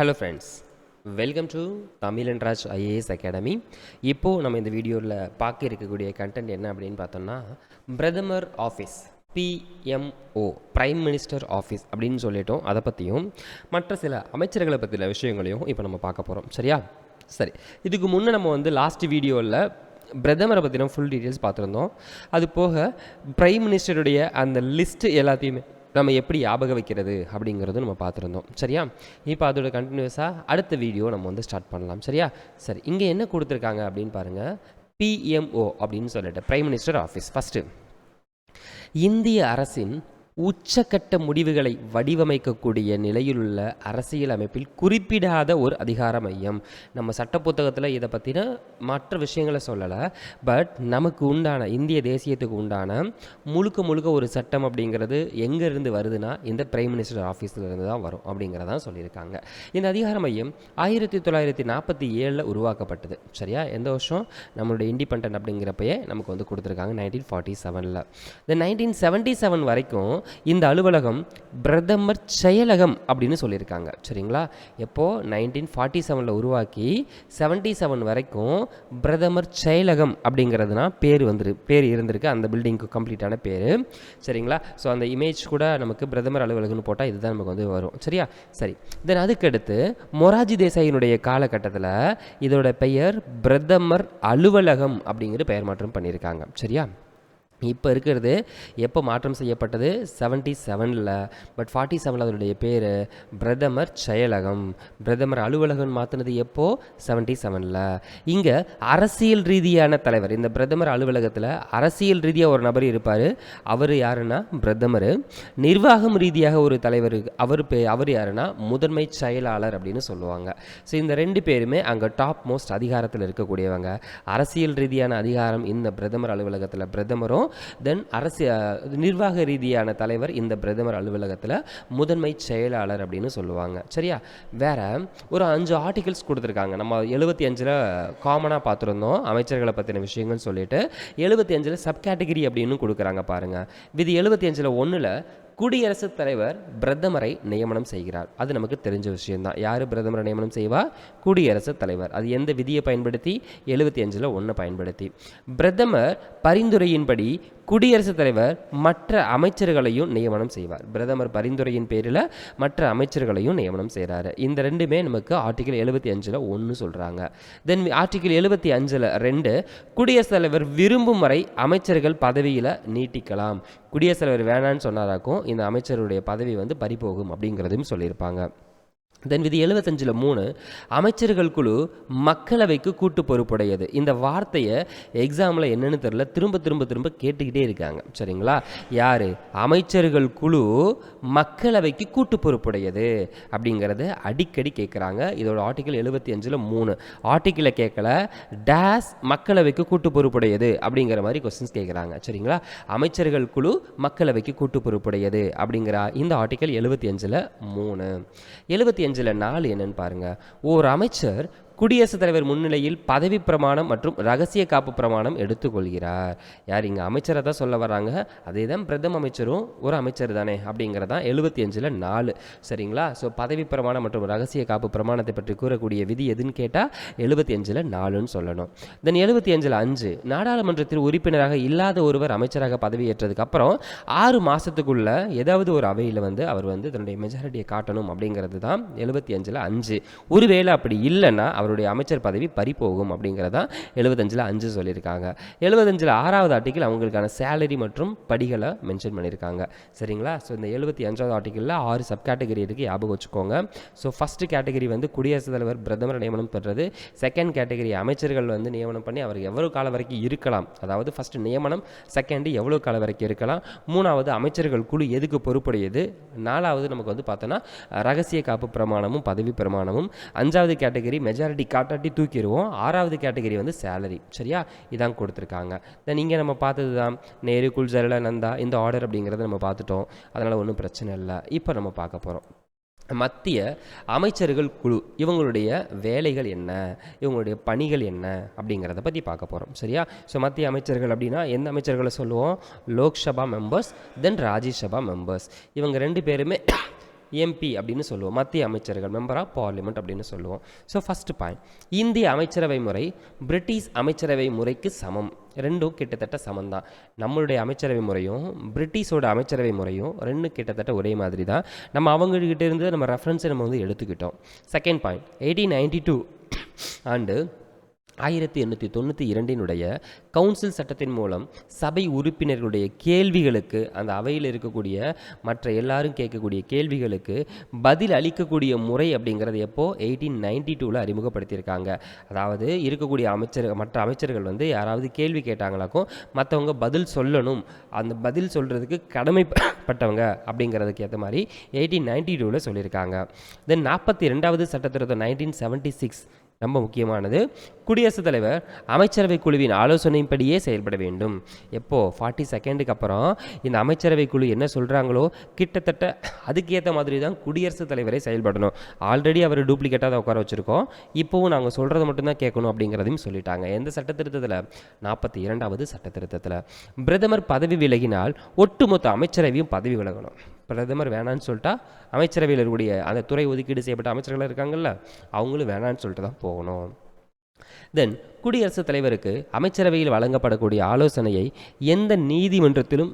Hello friends, welcome to Tamil and Raj IAS academy. இப்போது நம்ம இந்த வீடியோவில் பார்க்க இருக்கக்கூடிய கண்டென்ட் என்ன அப்படின்னு பார்த்தோம்னா, பிரதமர் office BMO prime minister office அப்படின்னு சொல்லிட்டோம். அதை பற்றியும் மற்ற சில அமைச்சர்களை பற்றின விஷயங்களையும் இப்போ நம்ம பார்க்க போகிறோம். சரியா? சரி, இதுக்கு முன்னே நம்ம லாஸ்ட் வீடியோவில் பிரதமரை பற்றின ஃபுல் டீட்டெயில்ஸ் பார்த்துருந்தோம். அது போக பிரைம் மினிஸ்டருடைய அந்த லிஸ்ட்டு எல்லாத்தையுமே நம்ம எப்படி ஞாபகம் வைக்கிறது அப்படிங்கிறது நம்ம பார்த்துருந்தோம். சரியா? இப்போ அதோட கண்டினியூஸாக அடுத்த வீடியோ நம்ம ஸ்டார்ட் பண்ணலாம். சரியா? சரி, இங்கே என்ன கொடுத்துருக்காங்க அப்படின்னு பாருங்கள். பிஎம்ஓ அப்படின்னு சொல்லிட்டு பிரைம் மினிஸ்டர் ஆஃபீஸ். ஃபஸ்ட்டு, இந்திய அரசின் உச்சக்கட்ட முடிவுகளை வடிவமைக்கக்கூடிய நிலையிலுள்ள அரசியல் அமைப்பில் குறிப்பிடாத ஒரு அதிகார மையம். நம்ம சட்ட புத்தகத்தில் இதை பற்றின மற்ற விஷயங்களை சொல்லலை. பட் நமக்கு உண்டான இந்திய தேசியத்துக்கு உண்டான முழுக்க ஒரு சட்டம் அப்படிங்கிறது எங்கேருந்து வருதுன்னா இந்த பிரைம் மினிஸ்டர் ஆஃபீஸ்லேருந்து தான் வரும் அப்படிங்கிறதான் சொல்லியிருக்காங்க. இந்த அதிகார மையம் 1947 உருவாக்கப்பட்டது. சரியா? எந்த வருஷம்? நம்மளுடைய இண்டிபெண்டன்ட் அப்படிங்கிறப்பயே நமக்கு கொடுத்துருக்காங்க 1947. இந்த 1977 வரைக்கும் இந்த அலுவலகம் பிரதமர் செயலகம் அப்படின்னு சொல்லியிருக்காங்க. சரிங்களா? எப்போது 1947 உருவாக்கி 77 வரைக்கும் பிரதமர் செயலகம் அப்படிங்கிறதுனா பேர் இருந்திருக்கு. அந்த பில்டிங்க்கு கம்ப்ளீட்டான பேர். சரிங்களா? ஸோ அந்த இமேஜ் கூட நமக்கு பிரதமர் அலுவலகம்னு போட்டால் இதுதான் நமக்கு வரும். சரியா? சரி, தென் அதுக்கடுத்து மொராஜி தேசாயினுடைய காலகட்டத்தில் இதோட பெயர் பிரதமர் அலுவலகம் அப்படிங்கிற பெயர் மாற்றம் பண்ணியிருக்காங்க. சரியா? இப்போ இருக்கிறது எப்போ மாற்றம் செய்யப்பட்டது? 77. பட் 47 அதனுடைய பேர் பிரதமர் செயலகம். பிரதமர் அலுவலகம் மாற்றினது எப்போது? 77. இங்கே அரசியல் ரீதியான தலைவர், இந்த பிரதமர் அலுவலகத்தில் அரசியல் ரீதியாக ஒரு நபர் இருப்பார். அவர் யாருன்னா பிரதமர். நிர்வாகம் ரீதியாக ஒரு தலைவர், அவர் யாருன்னா முதன்மை செயலாளர் அப்படின்னு சொல்லுவாங்க. ஸோ இந்த ரெண்டு பேருமே அங்கே டாப் மோஸ்ட் அதிகாரத்தில் இருக்கக்கூடியவங்க. அரசியல் ரீதியான அதிகாரம் இந்த பிரதமர் அலுவலகத்தில் பிரதமரும், தென் நிர்வாக ரீதியான தலைவர் இந்த பிரதமர் அலுவலகத்தில் முதன்மை செயலாளர் அப்படின்னு சொல்லுவாங்க. சரியா? வேற ஒரு 5 ஆர்டிகல்ஸ் கொடுத்துருக்காங்க. நம்ம 75 காமனாக பார்த்துருந்தோம் அமைச்சர்களை பற்றின விஷயங்கள் சொல்லிட்டு. 75 சப் கேட்டகரி அப்படின்னு கொடுக்குறாங்க பாருங்க. விதி 75 1 குடியரசுத் தலைவர் பிரதமரை நியமனம் செய்கிறார். அது நமக்கு தெரிஞ்ச விஷயம்தான். யார் பிரதமரை நியமனம் செய்வா? குடியரசுத் தலைவர். அது எந்த விதியை பயன்படுத்தி? 75 1 பயன்படுத்தி. பிரதமர் பரிந்துரையின்படி குடியரசுத் தலைவர் மற்ற அமைச்சர்களையும் நியமனம் செய்வார். பிரதமர் பரிந்துரையின் பேரில் மற்ற அமைச்சர்களையும் நியமனம் செய்கிறாரு. இந்த ரெண்டுமே நமக்கு ஆர்டிகல் 75 1 சொல்கிறாங்க. தென் ஆர்டிகல் 75 2 குடியரசுத் தலைவர் விரும்பும் வரை அமைச்சர்கள் பதவியில் நீட்டிக்கலாம். குடியரசுத் தலைவர் வேணான்னு சொன்னாராக்கும் இந்த அமைச்சருடைய பதவி பறிபோகும் அப்படிங்கிறதையும் சொல்லியிருப்பாங்க. தென் விதி 75 3 அமைச்சர்கள் குழு மக்களவைக்கு கூட்டு பொறுப்புடையது. இந்த வார்த்தையை எக்ஸாமில் என்னன்னு தெரியல, திரும்ப கேட்டுக்கிட்டே இருக்காங்க. சரிங்களா? யார்? அமைச்சர்கள் குழு மக்களவைக்கு கூட்டு பொறுப்புடையது அப்படிங்கிறது அடிக்கடி கேட்குறாங்க. இதோட ஆர்டிகல் 75 3 ஆர்டிக்கிளை கேட்கல, டேஸ் மக்களவைக்கு கூட்டு பொறுப்புடையது அப்படிங்கிற மாதிரி கொஸ்டின்ஸ் கேட்குறாங்க. சரிங்களா? அமைச்சர்கள் குழு மக்களவைக்கு கூட்டு பொறுப்புடையது அப்படிங்கிற இந்த ஆர்டிகல் 75 3. 75 4 என்னன்னு பாருங்க. ஓர் அமைச்சர் குடியரசுத் தலைவர் முன்னிலையில் பதவி பிரமாணம் மற்றும் ரகசிய காப்பு பிரமாணம் எடுத்துக்கொள்கிறார். யார்? இங்கே அமைச்சரை தான் சொல்ல வராங்க. அதே தான் பிரதம அமைச்சரும் ஒரு அமைச்சர் தானே அப்படிங்கிறதான் 75 4. சரிங்களா? ஸோ பதவி பிரமாணம் மற்றும் ரகசிய காப்பு பிரமாணத்தை பற்றி கூறக்கூடிய விதி எதுன்னு கேட்டால் 75 4ன்னு சொல்லணும். தென் 75 5 நாடாளுமன்றத்தில் உறுப்பினராக இல்லாத ஒருவர் அமைச்சராக பதவியேற்றதுக்கு அப்புறம் 6 மாதத்துக்குள்ள ஏதாவது ஒரு அவையில் அவர் தன்னுடைய மெஜாரிட்டியை காட்டணும் அப்படிங்கிறது தான் 75 5. ஒருவேளை அப்படி இல்லைன்னா அவருடைய அமைச்சர் பதவி பறிபோகும் அப்படிங்கிறதா 75 5 சொல்லியிருக்காங்க. 75 6வது ஆர்டிகிள் அவங்களுக்கான சேலரி மற்றும் படிகளை மென்ஷன் பண்ணியிருக்காங்க. சரிங்களா? ஸோ இந்த 75வது ஆர்டிகிளில் 6 சப் கேட்டகரி இருக்குது, ஞாபகம் வச்சுக்கோங்க. ஸோ ஃபஸ்ட்டு கேட்டகரி குடியரசுத் தலைவர் பிரதமர் நியமனம் பண்ணுறது. செகண்ட் கேட்டகரி அமைச்சர்கள் நியமனம் பண்ணி அவர் எவ்வளோ காலம் வரைக்கும் இருக்கலாம், அதாவது ஃபஸ்ட்டு நியமனம், செகண்டு எவ்வளோ காலம் வரைக்கும் இருக்கலாம், மூணாவது அமைச்சர்கள் குழு எதுக்கு பொறுப்புடையது, நாலாவது நமக்கு பார்த்தோன்னா ரகசிய காப்பு பிரமாணமும் பதவி பிரமாணமும், 5வது கேட்டகரி மெஜாரிட்டி காட்டாட்டி தூக்கிடுவோம், 6வது கேட்டகரி சேலரி. சரியா? இதான் கொடுத்துருக்காங்க. தென் இங்கே நம்ம பார்த்தது தான் நேரு, குல்ஜர்லா, நந்தா இந்த ஆர்டர் அப்படிங்கிறத நம்ம பார்த்துட்டோம். அதனால் ஒன்றும் பிரச்சனை இல்லை. இப்போ நம்ம பார்க்க போகிறோம் மத்திய அமைச்சர்கள் குழு. இவங்களுடைய வேலைகள் என்ன, இவங்களுடைய பணிகள் என்ன அப்படிங்கிறத பற்றி பார்க்க போகிறோம். சரியா? ஸோ மத்திய அமைச்சர்கள் அப்படின்னா எந்த அமைச்சர்களை சொல்லுவோம்? லோக்சபா மெம்பர்ஸ், தென் ராஜ்யசபா மெம்பர்ஸ். இவங்க ரெண்டு பேருமே எம்பி அப்படின்னு சொல்லுவோம், மத்திய அமைச்சர்கள், மெம்பர் ஆஃப் பார்லிமெண்ட் அப்படின்னு சொல்லுவோம். ஸோ ஃபஸ்ட்டு பாயிண்ட், இந்திய அமைச்சரவை முறை பிரிட்டிஷ் அமைச்சரவை முறைக்கு சமம். ரெண்டும் கிட்டத்தட்ட சமந்தான். நம்மளுடைய அமைச்சரவை முறையும் பிரிட்டிஷோட அமைச்சரவை முறையும் ரெண்டும் கிட்டத்தட்ட ஒரே மாதிரி தான். நம்ம அவங்ககிட்ட இருந்து நம்ம ரெஃபரன்ஸை நம்ம வந்து எடுத்துக்கிட்டோம். செகண்ட் பாயிண்ட், 1892 ஆண்டு 1892 கவுன்சில் சட்டத்தின் மூலம் சபை உறுப்பினர்களுடைய கேள்விகளுக்கு, அந்த அவையில் இருக்கக்கூடிய மற்ற எல்லாரும் கேட்கக்கூடிய கேள்விகளுக்கு பதில் அளிக்கக்கூடிய முறை அப்படிங்கிறது எப்போ 1892 அறிமுகப்படுத்தியிருக்காங்க. அதாவது இருக்கக்கூடிய மற்ற அமைச்சர்கள் வந்து யாராவது கேள்வி கேட்டாங்களாக்கும் மற்றவங்க பதில் சொல்லணும், அந்த பதில் சொல்கிறதுக்கு கடமைப்பட்டவங்க அப்படிங்கிறதுக்கு ஏற்ற மாதிரி 1892 சொல்லியிருக்காங்க. தென் 42வது சட்டத்திருத்தம் 1976 ரொம்ப முக்கியமானது. குடியரசுத் தலைவர் அமைச்சரவை குழுவின் ஆலோசனைப்படியே செயல்பட வேண்டும். எப்போது 42க்கு அப்புறம் இந்த அமைச்சரவை குழு என்ன சொல்கிறாங்களோ கிட்டத்தட்ட அதுக்கேற்ற மாதிரி தான் குடியரசுத் தலைவரை செயல்படணும். ஆல்ரெடி அவர் டூப்ளிகேட்டாக தான் உட்கார வச்சுருக்கோம், இப்போவும் நாங்கள் சொல்கிறத மட்டும்தான் கேட்கணும் அப்படிங்கிறதையும் சொல்லிட்டாங்க. எந்த சட்டத்திருத்தத்தில்? 42வது சட்டத்திருத்தத்தில். பிரதமர் பதவி விலகினால் ஒட்டுமொத்த அமைச்சரவையும் பதவி விலகணும். பிரதமர் வேணான்னு சொல்லிட்டா அமைச்சரவையில் இருக்கக்கூடிய அந்த துறை ஒதுக்கீடு செய்யப்பட்ட அமைச்சர்கள் இருக்காங்கல்ல, அவங்களும் வேணான்னு சொல்லிட்டு தான் போகணும். தென் குடியரசுத் தலைவருக்கு அமைச்சரவையில் வழங்கப்படக்கூடிய ஆலோசனையை எந்த நீதிமன்றத்திலும்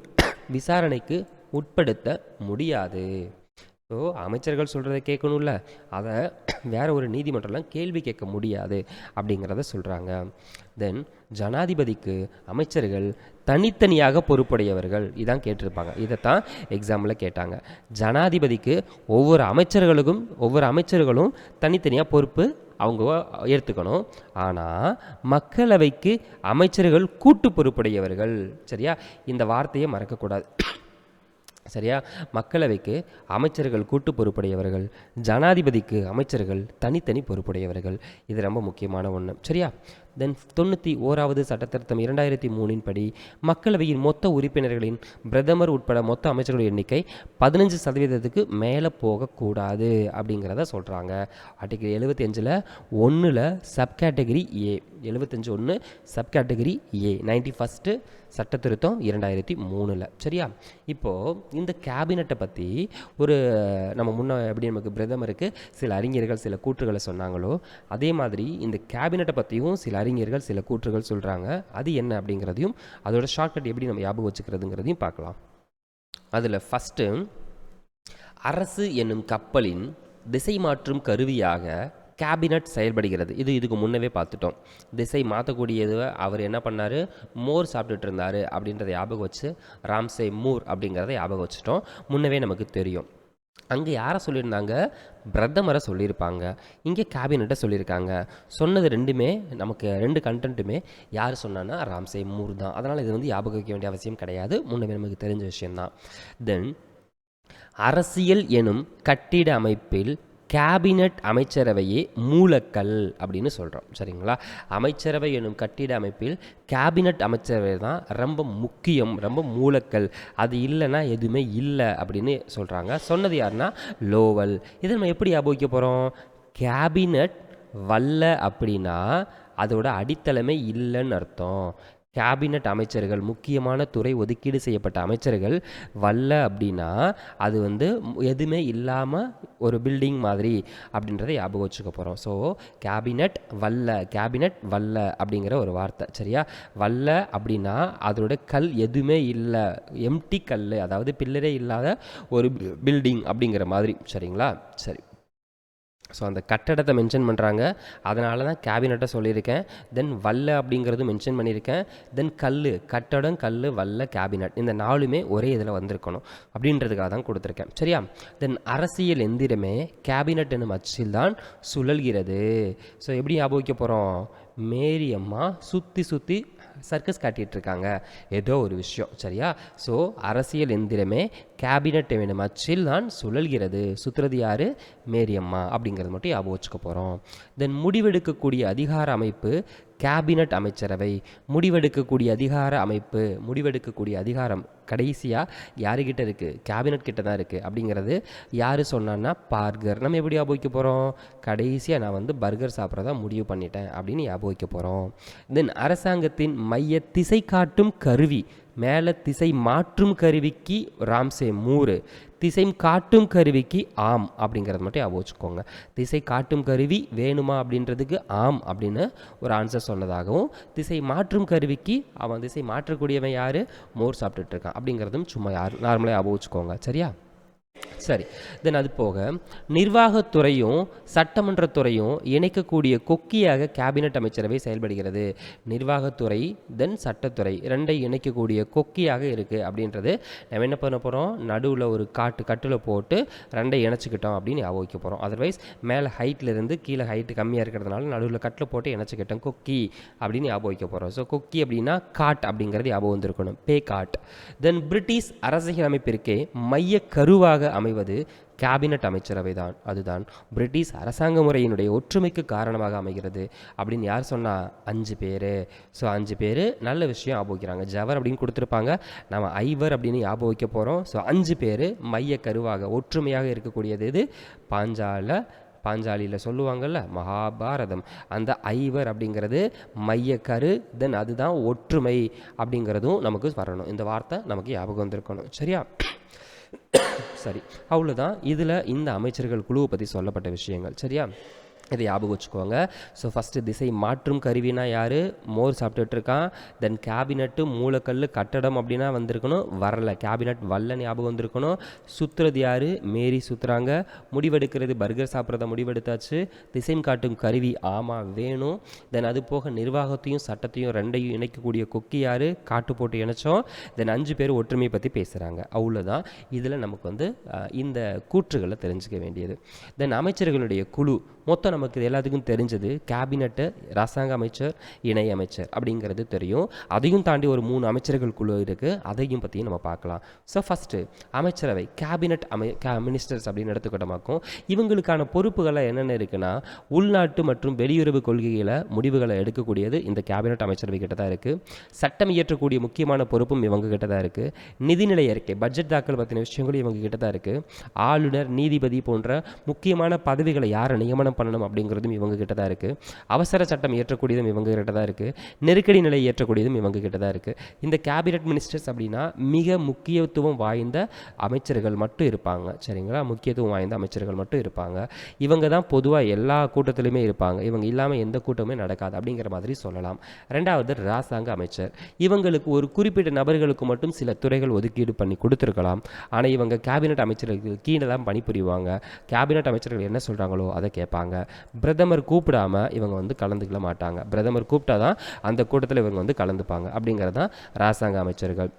விசாரணைக்கு உட்படுத்த முடியாது. ஸோ அமைச்சர்கள் சொல்கிறத கேட்கணும்ல, அதை வேற ஒரு நீதிமன்றம்லாம் கேள்வி கேட்க முடியாது அப்படிங்கிறத சொல்கிறாங்க. தென் ஜனாதிபதிக்கு அமைச்சர்கள் தனித்தனியாக பொறுப்புடையவர்கள், இதான் கேட்டிருப்பாங்க. இதைத்தான் எக்ஸாம்பிளில் கேட்டாங்க. ஜனாதிபதிக்கு ஒவ்வொரு அமைச்சர்களும் தனித்தனியாக பொறுப்பு அவங்க ஏற்றுக்கணும். ஆனால் மக்களவைக்கு அமைச்சர்கள் கூட்டு பொறுப்புடையவர்கள். சரியா, இந்த வார்த்தையை மறக்கக்கூடாது. சரியா, மக்களவைக்கு அமைச்சர்கள் கூட்டு பொறுப்புடையவர்கள், ஜனாதிபதிக்கு அமைச்சர்கள் தனித்தனி பொறுப்புடையவர்கள். இது ரொம்ப முக்கியமான ஒன்று. சரியா. தென் 91வது சட்டத்திருத்தம் 2003 படி மக்களவையின் மொத்த உறுப்பினர்களின் பிரதமர் உட்பட மொத்த அமைச்சர்களுடைய எண்ணிக்கை 15% மேலே போகக்கூடாது அப்படிங்கிறத சொல்கிறாங்க. ஆர்டிகிள் 75 1 சப்கேட்டகரி ஏ, 75(1) சப்கேட்டகரி ஏ, 91st சட்டத்திருத்தம் 2003. சரியா. இப்போது இந்த கேபினட்டை பற்றி நம்ம முன்ன எப்படி நமக்கு பிரதமருக்கு சில அறிஞர்கள் சில கூற்றுகளை சொன்னாங்களோ, அதே மாதிரி இந்த கேபினட்டை பற்றியும் சில அறிஞர்கள் சில கூற்றுகள் சொல்கிறாங்க. அது என்ன அப்படிங்கிறதையும் அதோட ஷார்ட்கட் எப்படி நம்ம ஞாபகம் வச்சுக்கிறதுங்கிறதையும் பார்க்கலாம். அதில் ஃபஸ்ட்டு, அரசு என்னும் கப்பலின் திசை மாற்றும் கருவியாக கேபினட் செயல்படுகிறது. இதுக்கு முன்னவே பார்த்துட்டோம். திசை மாற்றக்கூடியது அவர் என்ன பண்ணார், மோர் சாப்பிட்டுட்டு இருந்தார் அப்படின்றத ஞாபகம் வச்சு ராம்சே மூர் அப்படிங்கிறத ஞாபகம் வச்சுட்டோம். முன்னவே நமக்கு தெரியும். அங்கே யாரை சொல்லியிருந்தாங்க? பிரதமரை சொல்லியிருப்பாங்க. இங்கே கேபினட்டை சொல்லியிருக்காங்க. சொன்னது ரெண்டுமே நமக்கு, ரெண்டு கண்டென்ட்டுமே யார் சொன்னான்னா ராம்சே மூர் தான். அதனால் இது வந்து ஞாபகம் வைக்க வேண்டிய அவசியம் கிடையாது, முன்னமே நமக்கு தெரிஞ்ச விஷயம்தான். தென் அரசியல் எனும் கட்டிட அமைப்பில் கேபினட் அமைச்சரவையே மூலக்கல் அப்படின்னு சொல்கிறோம். சரிங்களா. அமைச்சரவை எனும் கட்டிட அமைப்பில் கேபினட் அமைச்சரவை தான் ரொம்ப முக்கியம், ரொம்ப மூலக்கல். அது இல்லைன்னா எதுவுமே இல்லை அப்படின்னு சொல்கிறாங்க. சொன்னது யாருன்னா லோவல். இதை நம்ம எப்படி ஞாபகிக்க போகிறோம்? கேபினட் வல்ல அப்படின்னா அதோட அடித்தளமே இல்லைன்னு அர்த்தம். கேபினட் அமைச்சர்கள், முக்கியமான துறை ஒதுக்கீடு செய்யப்பட்ட அமைச்சர்கள் வல்ல அப்படின்னா அது வந்து எதுவுமே இல்லாமல் ஒரு பில்டிங் மாதிரி அப்படின்றத ஞாபகம் வச்சுக்க போகிறோம். ஸோ கேபினட் வல்ல அப்படிங்கிற ஒரு வார்த்தை. சரியா. வல்ல அப்படின்னா அதோட கல் எதுவுமே இல்லை, எம்டி கல், அதாவது பில்லரே இல்லாத ஒரு பில்டிங் அப்படிங்கிற மாதிரி. சரிங்களா. சரி. ஸோ அந்த கட்டடத்தை மென்ஷன் பண்ணுறாங்க, அதனால தான் கேபினட்டை சொல்லியிருக்கேன். தென் வல்ல அப்படிங்கிறது மென்ஷன் பண்ணியிருக்கேன். தென் கட்டடம், வல்ல, கேபினட், இந்த நாலுமே ஒரே இதில் வந்திருக்கணும் அப்படின்றதுக்காக தான் கொடுத்துருக்கேன். சரியா. தென் அரசியல் எந்திரமே கேபினட் என்னும் அச்சில் தான் சுழல்கிறது. ஸோ எப்படி ஞாபகிக்க போகிறோம்? மேரி அம்மா சுற்றி சர்க்கஸ் காட்டிகிட்ருக்காங்க, ஏதோ ஒரு விஷயம். சரியா. ஸோ அரசியல் எந்திரமே கேபினட் என்னும் அச்சில் தான் சுழல்கிறது. சுற்றுறது யார்? மேரி அம்மா அப்படிங்கிறது மட்டும் ஞாபகம் வச்சுக்க போகிறோம். தென் முடிவெடுக்கக்கூடிய அதிகார அமைப்பு கேபினட் அமைச்சரவை. முடிவெடுக்கக்கூடிய அதிகாரம் கடைசியாக யாருக்கிட்ட இருக்குது? கேபினட் கிட்ட தான் இருக்குது. அப்படிங்கிறது யார் சொன்னான்னா பார்கர். நம்ம எப்படி ஞாபகம் வைக்க போகிறோம்? கடைசியாக நான் வந்து பர்கர் சாப்பிட்றதா முடிவு பண்ணிட்டேன் அப்படின்னு ஞாபகம் வைக்க போகிறோம். தென் அரசாங்கத்தின் மைய திசை காட்டும் கருவி மேலே திசை மாற்றும் கருவிக்கு ராம்சே 3, திசை காட்டும் கருவிக்கு ஆம் அப்படிங்கிறது மட்டும் ஞாபகம் வச்சுக்கோங்க. திசை காட்டும் கருவி வேணுமா அப்படின்றதுக்கு ஆம் அப்படின்னு ஒரு ஆன்சர் சொன்னதாகவும், திசை மாற்றும் கருவிக்கு அவன் திசை மாற்றக்கூடியவன் யார், மோர் சாப்பிட்டுட்டு இருக்கான் அப்படிங்கிறதும் சும்மா நார்மலாக ஞாபகம் வச்சுக்கோங்க. சரியா? சரி. தென் அது போக நிர்வாகத்துறையும் சட்டமன்றத்துறையும் இணைக்கக்கூடிய கொக்கியாக கேபினட் அமைச்சரவை செயல்படுகிறது. நிர்வாகத்துறை தென் சட்டத்துறை ரெண்டை இணைக்கக்கூடிய கொக்கியாக இருக்குது அப்படின்றது நம்ம என்ன பண்ண போகிறோம், நடுவில் ஒரு கட்டில் போட்டு ரெண்டை இணைச்சிக்கிட்டோம் அப்படின்னு ஞாபகம் வைக்க போகிறோம். அதர்வைஸ் மேலே ஹைட்லேருந்து கீழே ஹைட்டு கம்மியாக இருக்கிறதுனால நடுவில் கட்டில் போட்டு இணைச்சிக்கிட்டோம், கொக்கி அப்படின்னு ஞாபகம் வைக்க போகிறோம். ஸோ கொக்கி அப்படின்னா காட் அப்படிங்கிறது ஞாபகம் வந்திருக்கணும், பே காட். தென் பிரிட்டிஷ் அரசியல் அமைப்பிற்கே மைய கருவாக அமைவது கேபினட் அமைச்சரவை தான். அதுதான் பிரிட்டிஷ் அரசாங்க முறையினுடைய ஒற்றுமைக்கு காரணமாக அமைகிறது அப்படின்னு யார் சொன்னால் 5 பேர். ஸோ 5 பேர் நல்ல விஷயம் ஞாபகம் வைக்கிறாங்க. ஜவர் அப்படின்னு கொடுத்துருப்பாங்க, நம்ம ஐவர் அப்படின்னு ஞாபகம் வைக்க போகிறோம். ஸோ 5 பேர் மைய கருவாக ஒற்றுமையாக இருக்கக்கூடியது இது பாஞ்சாலியில் சொல்லுவாங்கள்ல மகாபாரதம், அந்த ஐவர் அப்படிங்கிறது மையக்கரு, தென் அதுதான் ஒற்றுமை அப்படிங்கிறதும் நமக்கு வரணும். இந்த வார்த்தை நமக்கு ஞாபகம் வந்திருக்கணும். சரியா? சரி, அவ்வளோதான் இதில் இந்த அமைச்சர்கள் குழுவை பற்றி சொல்லப்பட்ட விஷயங்கள். சரியா? இதை ஞாபகம் வச்சுக்கோங்க. ஸோ ஃபஸ்ட்டு திசை மாற்றும் கருவினா யார், மோர் சாப்பிட்டுட்டு இருக்கான். தென் கேபினட்டு மூலக்கல் கட்டடம் அப்படின்னா வந்திருக்கணும், வரல, கேபினட் வல்ல ஞாபகம் வந்திருக்கணும். சுற்றுறது யார், மேரி சுற்றுறாங்க. முடிவெடுக்கிறது பர்கர் சாப்பிட்றத முடிவெடுத்தாச்சு. திசை காட்டும் கருவி ஆமாம் வேணும். தென் அது போக நிர்வாகத்தையும் சட்டத்தையும் ரெண்டையும் இணைக்கக்கூடிய கொக்கி யார், காட்டு போட்டு இணைச்சோம். தென் 5 பேர் ஒற்றுமையை பற்றி பேசுகிறாங்க. அவ்வளோதான் இதில் நமக்கு இந்த கூற்றுகளை தெரிஞ்சுக்க வேண்டியது. தென் அமைச்சர்களுடைய குழு மொத்தம் நமக்கு எல்லாத்துக்கும் தெரிஞ்சது கேபினட்டு, அரசாங்க அமைச்சர், இணை அமைச்சர் அப்படிங்கிறது தெரியும். அதையும் தாண்டி ஒரு 3 அமைச்சர்கள் குழு இருக்குது, அதையும் பற்றியும் நம்ம பார்க்கலாம். ஸோ ஃபஸ்ட்டு அமைச்சரவை கேபினட் மினிஸ்டர்ஸ் அப்படின்னு எடுத்துக்கிட்டோமாக்கும். இவங்களுக்கான பொறுப்புகளை என்னென்ன இருக்குன்னா, உள்நாட்டு மற்றும் வெளியுறவு கொள்கைகளை முடிவுகளை எடுக்கக்கூடியது இந்த கேபினட் அமைச்சரவை கிட்ட தான் இருக்குது. சட்டம் இயற்றக்கூடிய முக்கியமான பொறுப்பும் இவங்க கிட்ட தான் இருக்குது. நிதிநிலை அறிக்கை பட்ஜெட் தாக்கல் பற்றின விஷயங்களும் இவங்க கிட்ட தான் இருக்குது. ஆளுநர், நீதிபதி போன்ற முக்கியமான பதவிகளை யாரை நியமனம் பண்ணணும் அப்படிங்கிறதும் இவங்க கிட்ட தான் இருக்குது. அவசர சட்டம் இயற்றக்கூடியதும் இவங்க கிட்ட தான் இருக்குது. நெருக்கடி நிலை இயற்றக்கூடியதும் இவங்க கிட்ட தான் இருக்குது. இந்த கேபினட் மினிஸ்டர்ஸ் அப்படின்னா மிக முக்கியத்துவம் வாய்ந்த அமைச்சர்கள் மட்டும் இருப்பாங்க. சரிங்களா? முக்கியத்துவம் வாய்ந்த அமைச்சர்கள் மட்டும் இருப்பாங்க. இவங்க தான் பொதுவாக எல்லா கூட்டத்திலுமே இருப்பாங்க. இவங்க இல்லாமல் எந்த கூட்டமே நடக்காது அப்படிங்கிற மாதிரி சொல்லலாம். ரெண்டாவது அரசாங்க அமைச்சர். இவங்களுக்கு ஒரு குறிப்பிட்ட நபர்களுக்கு மட்டும் சில துறைகள் ஒதுக்கீடு பண்ணி கொடுத்துருக்கலாம். ஆனால் இவங்க கேபினட் அமைச்சர்களுக்கு கீழே தான் பணிபுரிவாங்க. கேபினட் அமைச்சர்கள் என்ன சொல்கிறாங்களோ அதை கேட்பாங்க. பிரதமர் கூப்பிடாம இவங்க கலந்துக்கல மாட்டாங்க. பிரதமர் கூப்பிட்டா தான் அந்த கூட்டத்தில் இவங்க கலந்துப்பாங்க. அப்படிங்கிறது தான் அரசாங்க அமைச்சர்கள்.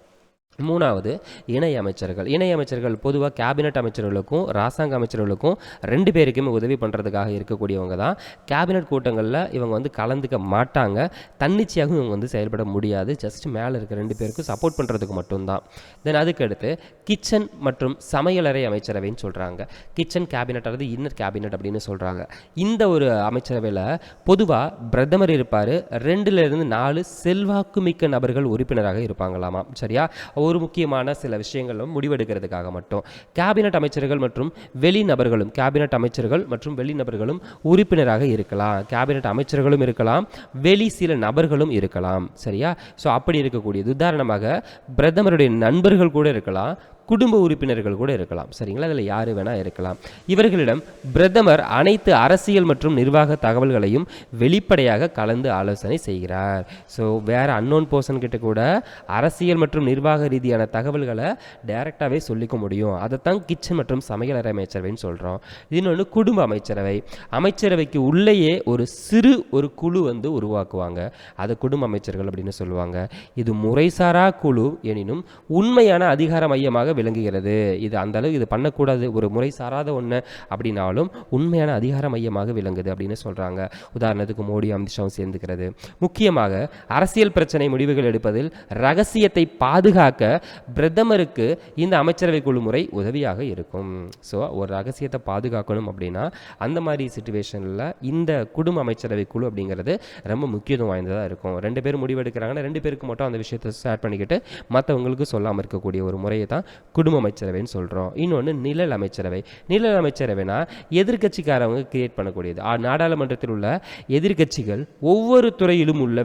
மூணாவது இணை அமைச்சர்கள். இணை அமைச்சர்கள் பொதுவாக கேபினட் அமைச்சர்களுக்கும் அரசாங்க அமைச்சர்களுக்கும் 2 பேருக்குமே உதவி பண்ணுறதுக்காக இருக்கக்கூடியவங்க தான். கேபினட் கூட்டங்களில் இவங்க கலந்துக்க மாட்டாங்க. தன்னிச்சையாகவும் இவங்க செயல்பட முடியாது. ஜஸ்ட் மேலே இருக்க 2 பேருக்கும் சப்போர்ட் பண்ணுறதுக்கு மட்டும்தான். தென் அதுக்கடுத்து கிச்சன் மற்றும் சமையலறை அமைச்சரவைன்னு சொல்கிறாங்க. கிச்சன் கேபினட் அல்லது இன்னர் கேபினட் அப்படின்னு சொல்கிறாங்க. இந்த ஒரு அமைச்சரவையில் பொதுவாக பிரதமர் இருப்பார். 2லிருந்து 4 செல்வாக்கு மிக்க நபர்கள் உறுப்பினராக இருப்பாங்களாமா. சரியா? ஒரு முக்கியமான சில விஷயங்களும் முடிவெடுக்கிறதுக்காக மட்டும். கேபினட் அமைச்சர்கள் மற்றும் வெளிநபர்களும் கேபினட் அமைச்சர்கள் மற்றும் வெளிநபர்களும் உறுப்பினராக இருக்கலாம். கேபினட் அமைச்சர்களும் இருக்கலாம், வெளி சில நபர்களும் இருக்கலாம். சரியா? ஸோ அப்படி இருக்கக்கூடியது உதாரணமாக பிரதமருடைய நண்பர்கள் கூட இருக்கலாம், குடும்ப உறுப்பினர்கள் கூட இருக்கலாம். சரிங்களா? அதில் யார் வேணால் இருக்கலாம். இவர்களிடம் பிரதமர் அனைத்து அரசியல் மற்றும் நிர்வாக தகவல்களையும் வெளிப்படையாக கலந்து ஆலோசனை செய்கிறார். ஸோ வேறு அன்னோன் பர்சன் கிட்ட கூட அரசியல் மற்றும் நிர்வாக ரீதியான தகவல்களை டைரெக்டாகவே சொல்லிக்க முடியும். அதைத்தான் கிச்சன் மற்றும் சமையலறை அமைச்சரவைன்னு சொல்கிறோம். இன்னொன்று குடும்ப அமைச்சரவை. அமைச்சரவைக்கு உள்ளேயே ஒரு குழு உருவாக்குவாங்க. அதை குடும்ப அமைச்சர்கள் அப்படின்னு சொல்லுவாங்க. இது முறைசாரா குழு எனினும் உண்மையான அதிகார மையமாக விளங்குகிறது. இது அந்த அளவு இது பண்ணக்கூடாது, ஒரு முறை சாராத ஒன்று அப்படின்னாலும் உண்மையான அதிகார மையமாக விளங்குது அப்படின்னு சொல்கிறாங்க. உதாரணத்துக்கு மோடி, அமித்ஷாவும் சேர்ந்துக்கிறது. முக்கியமாக அரசியல் பிரச்சனை முடிவுகள் எடுப்பதில் ரகசியத்தை பாதுகாக்க பிரதமருக்கு இந்த அமைச்சரவை குழு முறை உதவியாக இருக்கும். ஸோ ஒரு ரகசியத்தை பாதுகாக்கணும் அப்படின்னா அந்த மாதிரி சிச்சுவேஷனில் இந்த குடும்ப அமைச்சரவை குழு அப்படிங்கிறது ரொம்ப முக்கியத்துவம் வாய்ந்ததாக இருக்கும். 2 பேர் முடிவெடுக்கிறாங்கன்னா 2 பேருக்கு மட்டும் அந்த விஷயத்தை ஷேர் பண்ணிக்கிட்டு மற்றவங்களுக்கு சொல்லாமல் இருக்கக்கூடிய ஒரு முறையை தான் குடும்ப அமைச்சரவைன்னு சொல்கிறோம். இன்னொன்று நிழல் அமைச்சரவை. நிழல் அமைச்சரவைனா எதிர்க்கட்சிக்காரவங்க கிரியேட் பண்ணக்கூடியது. நாடாளுமன்றத்தில் உள்ள எதிர்க்கட்சிகள் ஒவ்வொரு துறையிலும் உள்ள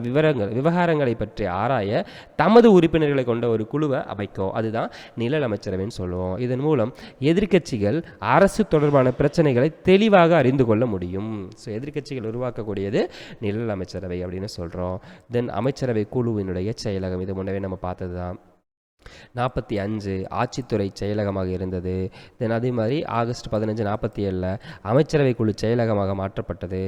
விவகாரங்களை பற்றி ஆராய தமது உறுப்பினர்களை கொண்ட ஒரு குழுவை அமைக்கும். அதுதான் நிழல் அமைச்சரவைன்னு சொல்லுவோம். இதன் மூலம் எதிர்க்கட்சிகள் அரசு தொடர்பான பிரச்சனைகளை தெளிவாக அறிந்து கொள்ள முடியும். ஸோ எதிர்க்கட்சிகள் உருவாக்கக்கூடியது நிழல் அமைச்சரவை அப்படின்னு சொல்கிறோம். தென் அமைச்சரவை குழுவினுடைய செயலகம், இது முன்னவே நம்ம பார்த்தது தான். 45 ஆட்சித்துறை செயலகமாக இருந்தது. தென் அதே மாதிரி ஆகஸ்ட் 15 47 அமைச்சரவை குழு செயலகமாக மாற்றப்பட்டது.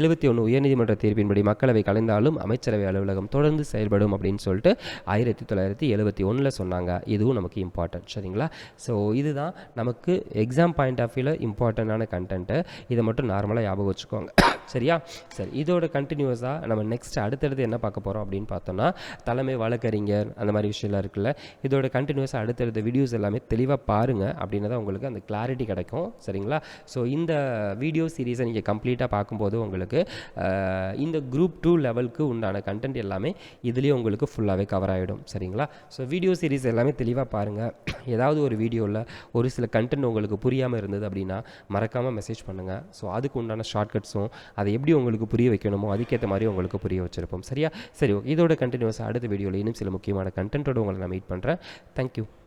71 உயர்நீதிமன்ற தீர்ப்பின்படி மக்களவை கலைந்தாலும் அமைச்சரவை அலுவலகம் தொடர்ந்து செயல்படும் அப்படின்னு சொல்லிட்டு 1971 சொன்னாங்க. இதுவும் நமக்கு இம்பார்ட்டன்ட். சரிங்களா? ஸோ இதுதான் நமக்கு எக்ஸாம் பாயிண்ட் ஆஃப் வியூவில் இம்பார்ட்டண்டான கண்டென்ட்டு. இதை மட்டும் நார்மலாக ஞாபகம் வச்சுக்கோங்க. சரியா? சரி, இதோட கண்டினியூஸாக நம்ம நெக்ஸ்ட் அடுத்தடுத்து என்ன பார்க்க போகிறோம் அப்படின்னு பார்த்தோம்னா, தலைமை வழக்கறிஞர் அந்த மாதிரி விஷயம்லாம் இருக்குல்ல, இதோட கண்டினியூஸாக அடுத்தடுத்த வீடியோஸ் எல்லாமே தெளிவாக பாருங்கள். அப்படின்னா தான் உங்களுக்கு அந்த கிளாரிட்டி கிடைக்கும். சரிங்களா? ஸோ இந்த வீடியோ சீரீஸை நீங்கள் கம்ப்ளீட்டாக பார்க்கும்போது உங்களுக்கு இந்த குரூப் 2 லெவலுக்கு உண்டான கண்டென்ட் எல்லாமே இதுலேயே உங்களுக்கு ஃபுல்லாகவே கவர் ஆகிடும். சரிங்களா? ஸோ வீடியோ சீரீஸ் எல்லாமே தெளிவாக பாருங்கள். ஏதாவது ஒரு வீடியோவில் ஒரு சில கண்டென்ட் உங்களுக்கு புரியாமல் இருந்தது அப்படின்னா மறக்காமல் மெசேஜ் பண்ணுங்கள். ஸோ அதுக்கு உண்டான ஷார்ட்கட்ஸும் அதை எப்படி உங்களுக்கு புரிய வைக்கணுமோ அதுக்கேற்ற மாதிரி உங்களுக்கு புரிய வச்சுருப்போம். சரியா? சரி, ஓகே. இதோட கண்டினியூஸாக அடுத்த வீடியோவில் இன்னும் சில முக்கியமான கண்டென்ட்டோடு உங்களை நான் மீட் பண்ணுறேன். Thank you.